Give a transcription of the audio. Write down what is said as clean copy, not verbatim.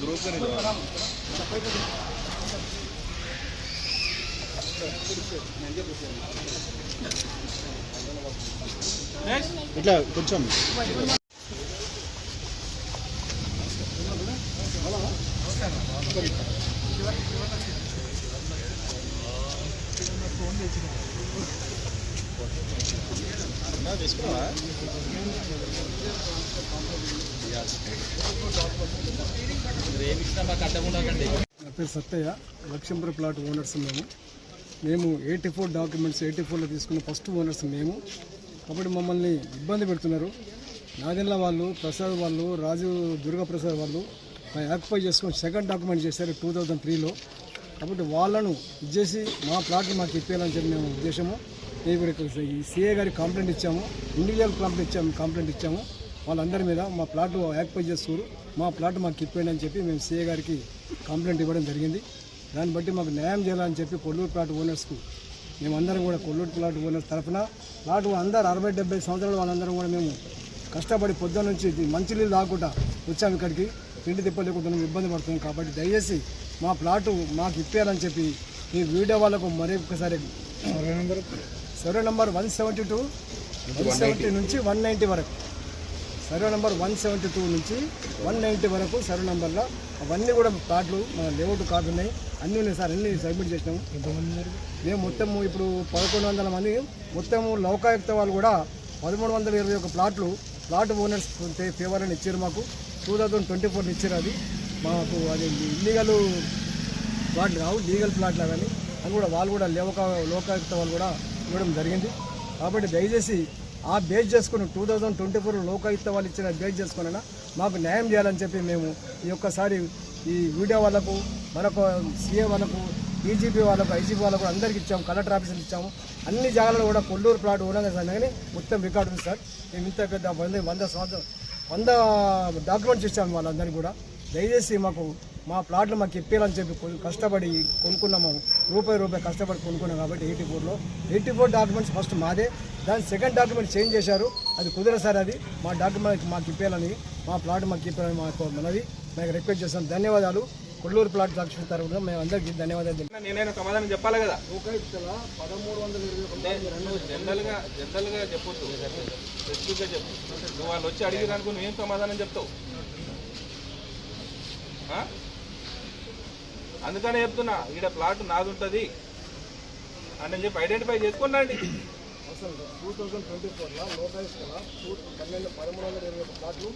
Group इट्ला कुछ Sattaiah లక్ష్మీపుర plot owners మేము 84 documents 84లో తీసుకున్న ఫస్ట్ ఓనర్స్ మేము కాబట్టి మమ్మల్ని ఇబ్బంది పెడుతున్నారు. నాదెల్ల వాళ్ళు, ప్రసాద్ వాళ్ళు, రాజు దుర్గాప్రసాద్ వాళ్ళు ఆక్యుపై చేసుకొని సెకండ్ డాక్యుమెంట్ చేశారు 2003లో. కాబట్టి వాళ్ళను ఇచ్చేసి మా ప్లాట్లు మాకు ఇప్పేయాలని చెప్పి మేము ఉద్దేశము. మేము ఈ సిఏ గారికి కంప్లైంట్ ఇచ్చాము, ఇండివిజువల్ కంప్లైంట్ ఇచ్చాము. వాళ్ళందరి మీద మా ప్లాట్ ఆక్యుపై చేస్తారు, మా ప్లాట్ మాకు ఇప్పేయండి అని చెప్పి మేము సిఏ గారికి కంప్లైంట్ ఇవ్వడం జరిగింది. దాన్ని బట్టి మాకు న్యాయం చేయాలని చెప్పి కొల్లూరు ప్లాట్ ఓనర్స్కు మేమందరం కూడా కొల్లూరు ప్లాట్ ఓనర్స్ తరఫున ప్లాట్ అందరూ 60-70 సంవత్సరాలు వాళ్ళందరం కూడా మేము కష్టపడి పొద్దున్న నుంచి మంచి నీళ్ళు తాగకుండా వచ్చాము ఇక్కడికి. తిండి తిప్పలేకుండా మేము ఇబ్బంది పడుతున్నాం. కాబట్టి దయచేసి మా ప్లాటు మాకు ఇప్పేయాలని చెప్పి ఈ వీడియో వాళ్ళకు మరొకసారి సర్వే నెంబర్ 170 నుంచి 190 వరకు, సర్వే నెంబర్ 172 నుంచి 190 వరకు సర్వే నెంబర్లో అవన్నీ కూడా ప్లాట్లు మన లేఅవుట్ కార్డు ఉన్నాయి, అన్నీ ఉన్నాయి సార్. అన్నీ సబ్మిట్ చేసినాము. మేము మొత్తము ఇప్పుడు 1100 మంది మొత్తము లోకాయుక్త వాళ్ళు కూడా 1321 ప్లాట్ ఓనర్స్ ఫేవర్ అని ఇచ్చారు. మాకు 2024 ఇచ్చారు. అది మాకు అది ఇల్లీగల్ ప్లాట్లు కావు, లీగల్ ప్లాట్లు అవన్నీ. అది కూడా వాళ్ళు కూడా లోకాయుక్త వాళ్ళు కూడా ఇవ్వడం జరిగింది. కాబట్టి దయచేసి ఆ బేస్ చేసుకుని 2024 లోకాయుక్త వాళ్ళు ఇచ్చిన బేస్ చేసుకున్నా మాకు న్యాయం చేయాలని చెప్పి మేము ఈ ఒక్కసారి ఈ వీడియో వాళ్ళకు, మనకు సీఏ వాళ్ళకు, డీజీపీ వాళ్ళకు, ఐజీపీ వాళ్ళకు అందరికీ ఇచ్చాము, కలెక్టర్ ఆఫీసులు ఇచ్చాము. అన్ని జాగాలలో కూడా కొల్లూరు ప్లాట్ ఓనర్ కానీ మొత్తం రికార్డు ఉంది సార్. మేము ఇంత పెద్ద 100 డాక్యుమెంట్స్ ఇచ్చాము వాళ్ళందరికీ కూడా. దయచేసి మాకు మా ప్లాట్లు మాకు ఇప్పేయాలని చెప్పి కష్టపడి కొనుక్కున్నాము, రూపాయి కష్టపడి కొనుక్కున్నాం. కాబట్టి 84 డాక్యుమెంట్స్ ఫస్ట్ మాదే, దాని సెకండ్ డాక్యుమెంట్ చేంజ్ చేశారు. అది కుదరదు సార్. అది మా డాక్యుమెంట్ మాకు ఇప్పేయాలని, మా ప్లాట్ మాకు ఇప్పేయాలని మాకు మనది మేము రిక్వెస్ట్ చేస్తాం. ధన్యవాదాలు. కొల్లూరు ప్లాట్ సాక్షి తరఫున మేము అందరికీ ధన్యవాదాలు. నేను సమాధానం చెప్పాలి కదా. 1320 జనరల్గా చెప్పొద్దు, స్పెసిఫిక్గా చెప్పు. నువ్వు వాళ్ళు వచ్చి అడిగిరానుకో నువ్వేం సమాధానం చెప్తావు? అందుకనే చెప్తున్నా, ఈడ ప్లాట్ నాది ఉంటుంది అని చెప్పి ఐడెంటిఫై చేసుకున్నాండి. అసలు 2024లో లోకాయుక్తలో 1321 ప్లాట్లు